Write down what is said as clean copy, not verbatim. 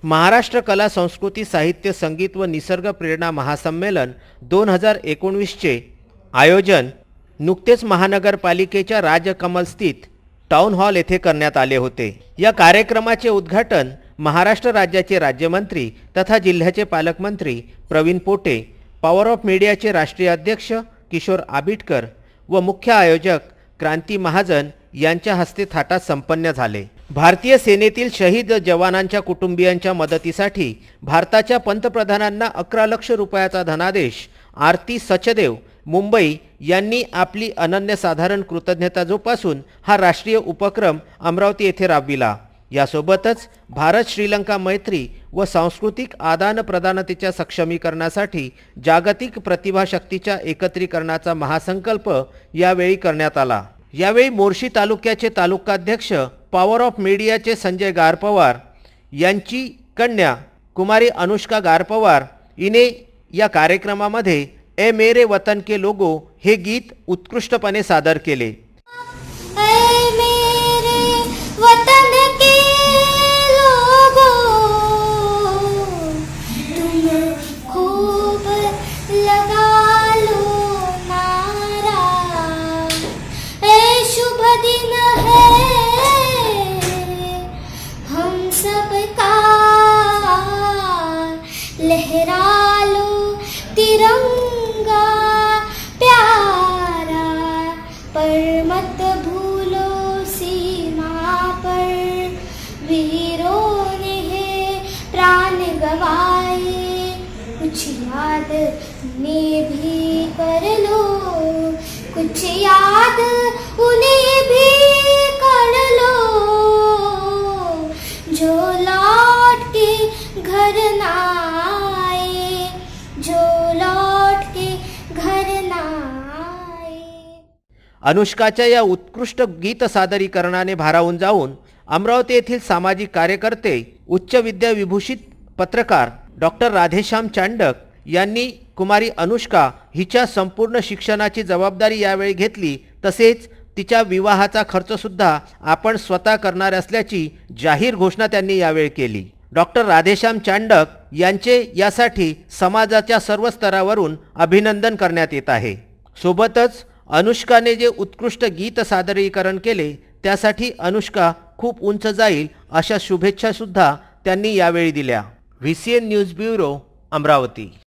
महाराष्ट्र कला संस्कृती साहित्य संगीत व निसर्ग प्रेरणा महासंमेलन 2019 चे आयोजन नुकतेच महानगरपालिकेच्या राजकमल स्थित टाउन हॉल येथे करण्यात आले होते। या कार्यक्रमाचे उद्घाटन महाराष्ट्र राज्याचे राज्यमंत्री तथा जिल्ह्याचे पालकमंत्री प्रवीण पोटे, पॉवर ऑफ मीडियाचे राष्ट्रीय अध्यक्ष किशोर आबिटकर व मुख्य आयोजक क्रांती महाजन यांच्या हस्ते थाटात संपन्न झाले। भारतीय सेनेतील शहीद जवानांच्या कुटुंबियांच्या मदतीसाठी भारताच्या पंतप्रधानांना 11 लाख रुपयाचा धनादेश आरती सचदेव मुंबई यांनी आपली अनन्यसाधारण कृतज्ञता जोपासून हा राष्ट्रीय उपक्रम अमरावती येथे राबविला। यासोबतच भारत श्रीलंका मैत्री व सांस्कृतिक आदानप्रदानतेच्या सक्षमीकरणासाठी जागतिक प्रतिभाशक्तीच्या एकत्रीकरणाचा महासंकल्प यावेळी करण्यात आला। यावेळी मोर्शी तालुक्याचे तालुकाध्यक्ष पॉवर ऑफ मीडियाचे संजय गारपवार यांची कन्या कुमारी अनुष्का गारपवार हिने या कार्यक्रमामध्ये ए मेरे वतन के लोगो हे गीत उत्कृष्टपणे सादर केले। लहरा लो तिरंगा प्यारा, पर मत भूलो सीमा पर वीरों ने है प्राण गवाए, कुछ याद उन्हें भी कर लो, कुछ याद उन्हें भी कर लो, जो लौट के घर ना आए, जो लौट के घर ना आए। अनुष्काच्या या उत्कृष्ट गीत सादरीकरणाने भारावून जाऊन अमरावती येथील सामाजिक कार्यकर्ते उच्च विद्या विभूषित पत्रकार डॉक्टर राधेश्याम चांडक यांनी कुमारी अनुष्का हिच्या संपूर्ण शिक्षणाची जबाबदारी यावेळी घेतली। तसेच तिच्या विवाहाचा खर्च सुद्धा आपण स्वतः करणार असल्याची जाहीर घोषणा त्यांनी यावेळी केली। डॉक्टर राधेश्याम चांडक यांचे यासाठी समाजाच्या सर्व स्तरावरून अभिनंदन करण्यात येत आहे। सोबतच अनुष्काने जे उत्कृष्ट गीत सादरीकरण केले त्यासाठी अनुष्का खूप उंच जाईल अशा शुभेच्छा सुद्धा त्यांनी यावेळी दिल्या। VCN news bureau, Amravati.